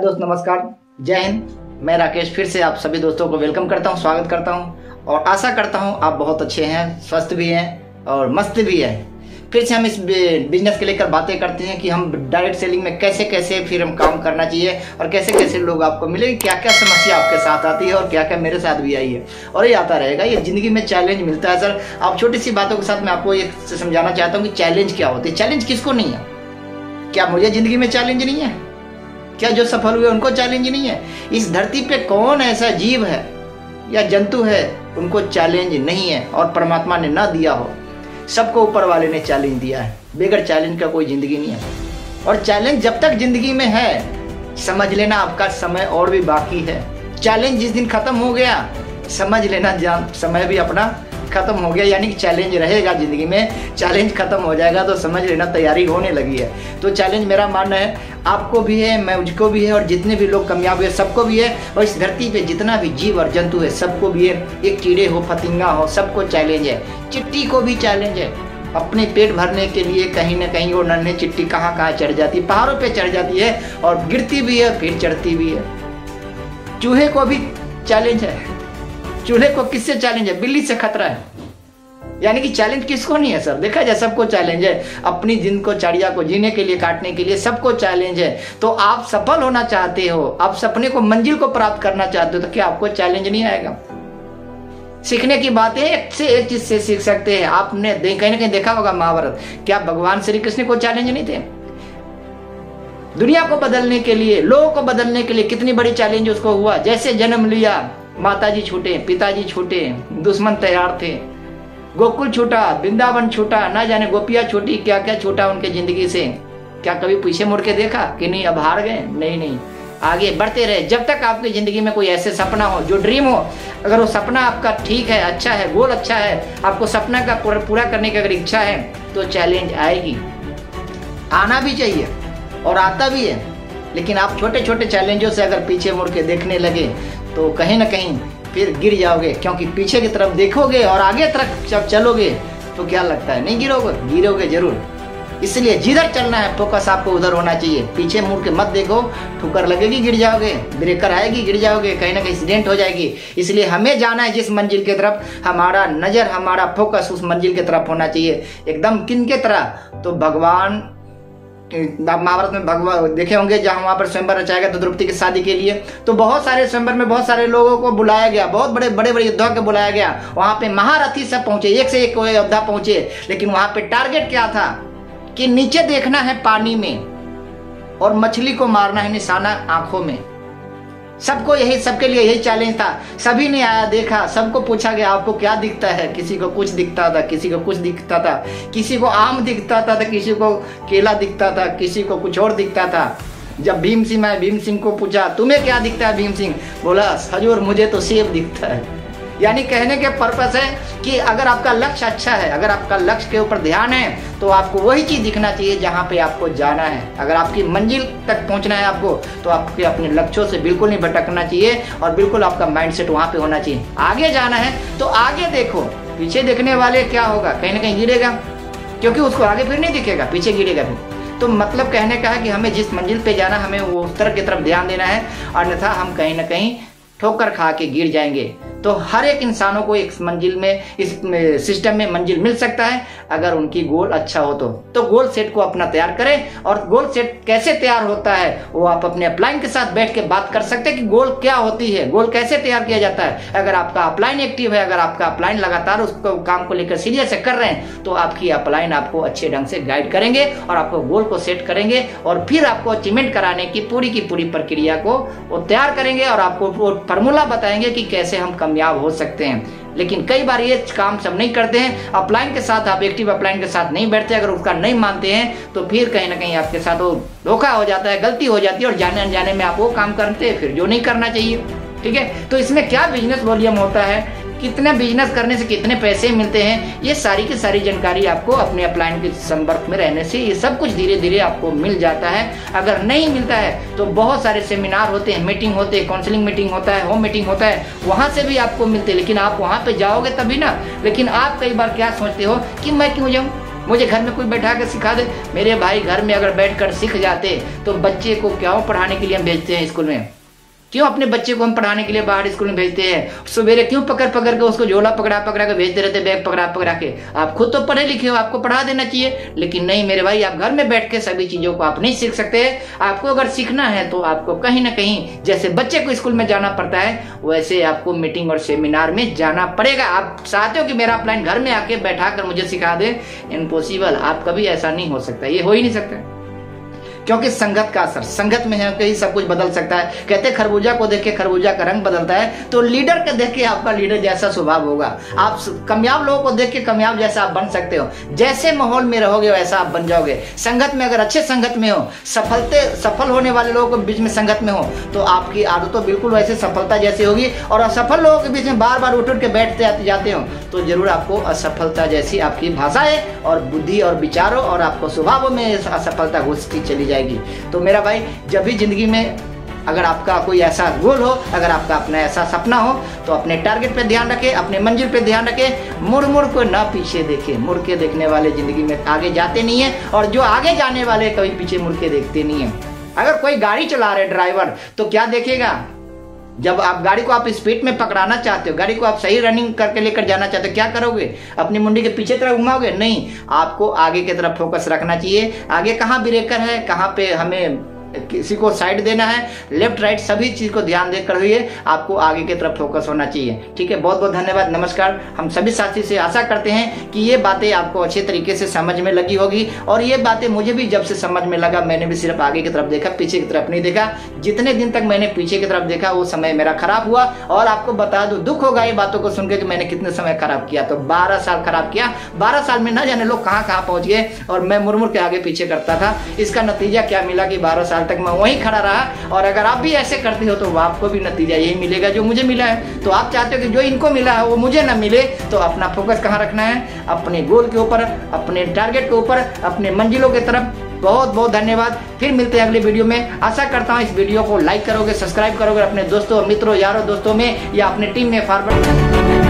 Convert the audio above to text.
दोस्त, नमस्कार, जय हिंद। मैं राकेश फिर से आप सभी दोस्तों को वेलकम करता हूं, स्वागत करता हूं और आशा करता हूं आप बहुत अच्छे हैं, स्वस्थ भी हैं और मस्त भी हैं। फिर से हम इस बिजनेस के लेकर बातें करते हैं कि हम डायरेक्ट सेलिंग में कैसे कैसे फिर हम काम करना चाहिए और कैसे कैसे लोग आपको मिलेंगे, क्या क्या समस्या आपके साथ आती है और क्या क्या मेरे साथ भी आई है और ये आता रहेगा। ये जिंदगी में चैलेंज मिलता है सर। आप छोटी सी बातों के साथ मैं आपको ये समझाना चाहता हूँ कि चैलेंज क्या होती है। चैलेंज किसको नहीं है? क्या मुझे जिंदगी में चैलेंज नहीं है? क्या जो सफल हुए उनको चैलेंज नहीं है? इस धरती पे कौन ऐसा जीव है या जंतु है उनको चैलेंज नहीं है और परमात्मा ने ना दिया हो? सबको ऊपर वाले ने चैलेंज दिया है। बेगर चैलेंज का कोई जिंदगी नहीं है। और चैलेंज जब तक जिंदगी में है, समझ लेना आपका समय और भी बाकी है। चैलेंज जिस दिन खत्म हो गया, समझ लेना समय भी अपना खत्म हो गया। यानी कि चैलेंज रहेगा जिंदगी में, चैलेंज खत्म हो जाएगा तो समझ लेना तैयारी होने लगी है। तो चैलेंज मेरा मानना है आपको भी है, मुझको भी है और जितने भी लोग कामयाब हुए सबको भी है। और इस धरती पे जितना भी जीव और जंतु है सबको भी है। एक कीड़े हो, फतिंगा हो, सबको चैलेंज है। चिट्टी को भी चैलेंज है। अपने पेट भरने के लिए कहीं ना कहीं वो नन्हे चिट्टी कहाँ कहाँ चढ़ जाती है, पहाड़ों पे चढ़ जाती है और गिरती भी है फिर चढ़ती भी है। चूहे को भी चैलेंज है। चूहे को किससे चैलेंज है? बिल्ली से खतरा है। यानी कि चैलेंज किसको नहीं है सर? देखा जाए सबको चैलेंज है। अपनी दिनचर्या को जीने के लिए, काटने के लिए सबको चैलेंज है। तो आप सफल होना चाहते हो, आप सपने को, मंजिल को प्राप्त करना चाहते हो, तो क्या आपको चैलेंज नहीं आएगा? सीखने की बातें एक से एक चीज से सीख सकते हैं। आपने कहीं ना कहीं देखा होगा महाभारत, क्या भगवान श्री कृष्ण को चैलेंज नहीं थे? दुनिया को बदलने के लिए, लोगों को बदलने के लिए कितनी बड़ी चैलेंज उसको हुआ। जैसे जन्म लिया, माताजी छूटे, पिताजी छूटे, दुश्मन तैयार थे, गोकुल छूटा, वृंदावन छूटा, ना जाने गोपियां छूटी, क्या क्या छूटा उनके जिंदगी से। क्या कभी पीछे मुड़ के देखा कि नहीं अब हार गए? नहीं, आगे बढ़ते रहे। जब तक आपकी जिंदगी में कोई ऐसे सपना हो, जो ड्रीम हो, अगर वो सपना आपका ठीक है, अच्छा है, गोल अच्छा है, आपको सपना का पूरा करने की अगर इच्छा है तो चैलेंज आएगी, आना भी चाहिए और आता भी है। लेकिन आप छोटे छोटे चैलेंजों से अगर पीछे मुड़ के देखने लगे तो कहीं ना कहीं फिर गिर जाओगे। क्योंकि पीछे की तरफ देखोगे और आगे तरफ जब चलोगे तो क्या लगता है, नहीं गिरोगे जरूर। इसलिए जिधर चलना है फोकस आपको उधर होना चाहिए। पीछे मुड़ के मत देखो, ठुकर लगेगी गिर जाओगे, ब्रेकर आएगी गिर जाओगे, कहीं ना कहीं एक्सीडेंट हो जाएगी। इसलिए हमें जाना है जिस मंजिल की तरफ, हमारा नजर, हमारा फोकस उस मंजिल की तरफ होना चाहिए। एकदम किन के तरह? तो भगवान, महाभारत में भगवान देखे होंगे जहां वहां पर स्वयंवर रचाया गया तो द्रौपदी की शादी के लिए, तो बहुत सारे स्वयंवर में बहुत सारे लोगों को बुलाया गया, बहुत बड़े बड़े योद्धा को बुलाया गया। वहां पे महारथी सब पहुंचे, एक से एक योद्धा पहुंचे। लेकिन वहां पे टारगेट क्या था कि नीचे देखना है पानी में और मछली को मारना है निशाना आंखों में। सबको यही, सबके लिए यही चैलेंज था। सभी ने आया, देखा, सबको पूछा गया आपको क्या दिखता है? किसी को कुछ दिखता था, किसी को कुछ दिखता था, किसी को आम दिखता था, किसी को केला दिखता था, किसी को कुछ और दिखता था। जब भीम सिंह को पूछा तुम्हें क्या दिखता है? भीम सिंह बोला हजूर मुझे तो सेब दिखता है। यानी कहने के पर्पस है कि अगर आपका लक्ष्य अच्छा है, अगर आपका लक्ष्य के ऊपर ध्यान है तो आपको वही चीज दिखना चाहिए जहां पे आपको जाना है। अगर आपकी मंजिल तक पहुंचना है आपको, तो आपके अपने लक्ष्यों से बिल्कुल नहीं भटकना चाहिए और बिल्कुल आपका माइंडसेट वहां पे होना चाहिए। आगे जाना है तो आगे देखो, पीछे देखने वाले क्या होगा, कहीं ना कहीं गिरेगा, क्योंकि उसको आगे फिर नहीं दिखेगा, पीछे गिरेगा फिर। तो मतलब कहने का है कि हमें जिस मंजिल पे जाना, हमें वो उस तरफ की तरफ ध्यान देना है, अन्यथा हम कहीं ना कहीं ठोकर खा के गिर जाएंगे। तो हर एक इंसानों को एक मंजिल में, इस सिस्टम में मंजिल मिल सकता है अगर उनकी गोल अच्छा हो तो गोल सेट को अपना तैयार करें। और गोल सेट कैसे तैयार होता है वो आप अपने अपलाइन के साथ बैठ के बात कर सकते हैं कि गोल क्या होती है, गोल कैसे तैयार किया जाता है। अगर आपका अपलाइन एक्टिव है, अगर आपका अपलाइन लगातार उस काम को लेकर सीरियस कर रहे हैं, तो आपकी अपलाइन आपको अच्छे ढंग से गाइड करेंगे और आपको गोल को सेट करेंगे और फिर आपको अचीवमेंट कराने की पूरी प्रक्रिया को वो तैयार करेंगे और आपको फॉर्मूला बताएंगे कि कैसे हम कामयाब हो सकते हैं। लेकिन कई बार ये काम सब नहीं करते हैं। अपलाइन के साथ, आप एक्टिव अपलाइन के साथ नहीं बैठते, अगर उसका नहीं मानते हैं तो फिर कहीं ना कहीं आपके साथ वो धोखा हो जाता है, गलती हो जाती है और जाने अनजाने में आप वो काम करते हैं फिर जो नहीं करना चाहिए। ठीक है, तो इसमें क्या बिजनेस वॉल्यूम होता है, कितने बिजनेस करने से कितने पैसे मिलते हैं, ये सारी की सारी जानकारी आपको अपने अपलाइन के संपर्क में रहने से ये सब कुछ धीरे धीरे आपको मिल जाता है। अगर नहीं मिलता है तो बहुत सारे सेमिनार होते हैं, मीटिंग होते हैं, काउंसलिंग मीटिंग होता है, होम मीटिंग होता है, वहां से भी आपको मिलते हैं। लेकिन आप वहां पे जाओगे तभी ना। लेकिन आप कई बार क्या सोचते हो कि मैं क्यों जाऊं, मुझे घर में कोई बैठा कर सिखा दे। मेरे भाई घर में अगर बैठकर सीख जाते तो बच्चे को क्यों पढ़ाने के लिए हम भेजते हैं स्कूल में? क्यों अपने बच्चे को हम पढ़ाने के लिए बाहर स्कूल में भेजते हैं? सवेरे क्यों पकड़ पकड़ के उसको झोला पकड़ा पकड़ा के भेजते रहते, बैग पकड़ा पकड़ा के? आप खुद तो पढ़े लिखे हो, आपको पढ़ा देना चाहिए। लेकिन नहीं मेरे भाई, आप घर में बैठ के सभी चीजों को आप नहीं सीख सकते। आपको अगर सीखना है तो आपको कहीं ना कहीं जैसे बच्चे को स्कूल में जाना पड़ता है वैसे आपको मीटिंग और सेमिनार में जाना पड़ेगा। आप चाहते हो कि मेरा अपलाइन घर में आके बैठा कर मुझे सिखा दे? इम्पॉसिबल। आप कभी ऐसा नहीं हो सकता, ये हो ही नहीं सकता, क्योंकि संगत का असर, संगत में है कहीं सब कुछ बदल सकता है। कहते खरबूजा को देख के खरबूजा का रंग बदलता है, तो लीडर को देख के आपका लीडर जैसा स्वभाव होगा। आप कामयाब लोगों को देख के कामयाब जैसा आप बन सकते हो। जैसे माहौल में रहोगे वैसा आप बन जाओगे। संगत में अगर अच्छे संगत में हो, सफल होने वाले लोगों के बीच में संगत में हो, तो आपकी आदतों बिल्कुल वैसे सफलता जैसी होगी। और असफल लोगों के बीच में बार बार उठ के बैठते जाते हो तो जरूर आपको असफलता जैसी आपकी भाषाएं और बुद्धि और विचारों और आपको स्वभावों में असफलता घुसती चली जाएगी। तो मेरा भाई, जब भी जिंदगी में अगर आपका कोई ऐसा गोल हो, अगर आपका अपना ऐसा सपना हो, तो अपने टारगेट पे ध्यान रखें, अपने मंजिल पे ध्यान रखें। मुड़ मुड़ को ना पीछे देखें। मुड़ के देखने वाले जिंदगी में आगे जाते नहीं है, और जो आगे जाने वाले कभी पीछे मुड़ के देखते नहीं है। अगर कोई गाड़ी चला रहे ड्राइवर, तो क्या देखेगा? जब आप गाड़ी को आप स्पीड में पकड़ाना चाहते हो, गाड़ी को आप सही रनिंग करके लेकर जाना चाहते हो, क्या करोगे? अपनी मुंडी के पीछे तरफ घुमाओगे? नहीं, आपको आगे की तरफ फोकस रखना चाहिए। आगे कहाँ ब्रेकर है, कहाँ पे हमें किसी को साइड देना है, लेफ्ट राइट सभी चीज को ध्यान देकर हुए आपको आगे की तरफ फोकस होना चाहिए। ठीक है, बहुत बहुत धन्यवाद, नमस्कार। हम सभी साथी से आशा करते हैं कि ये बातें आपको अच्छे तरीके से समझ में लगी होगी। और ये बातें मुझे भी जब से समझ में लगा, मैंने भी सिर्फ आगे की तरफ देखा, पीछे की तरफ नहीं देखा। जितने दिन तक मैंने पीछे की तरफ देखा वो समय मेरा खराब हुआ। और आपको बता दूं, दुख होगा ये बातों को सुनकर कि मैंने कितने समय खराब किया। तो 12 साल खराब किया। 12 साल में ना जाने लोग कहाँ कहाँ पहुंच गए, और मैं मुड़ मुड़ के आगे पीछे करता था। इसका नतीजा क्या मिला कि 12 साल तक मैं वहीं खड़ा रहा। और अगर आप भी ऐसे करते हो तो आपको भी नतीजा यही मिलेगा जो मुझे मिला है। तो आप चाहते हो कि जो इनको मिला है वो मुझे ना मिले, तो अपना फोकस कहाँ रखना है? अपने गोल के ऊपर, अपने टारगेट के ऊपर, अपने मंजिलों की तरफ। बहुत बहुत धन्यवाद। फिर मिलते हैं अगले वीडियो में। आशा करता हूँ इस वीडियो को लाइक करोगे, सब्सक्राइब करोगे, अपने दोस्तों, मित्रों, यारों, दोस्तों में या अपने टीम में फॉरवर्ड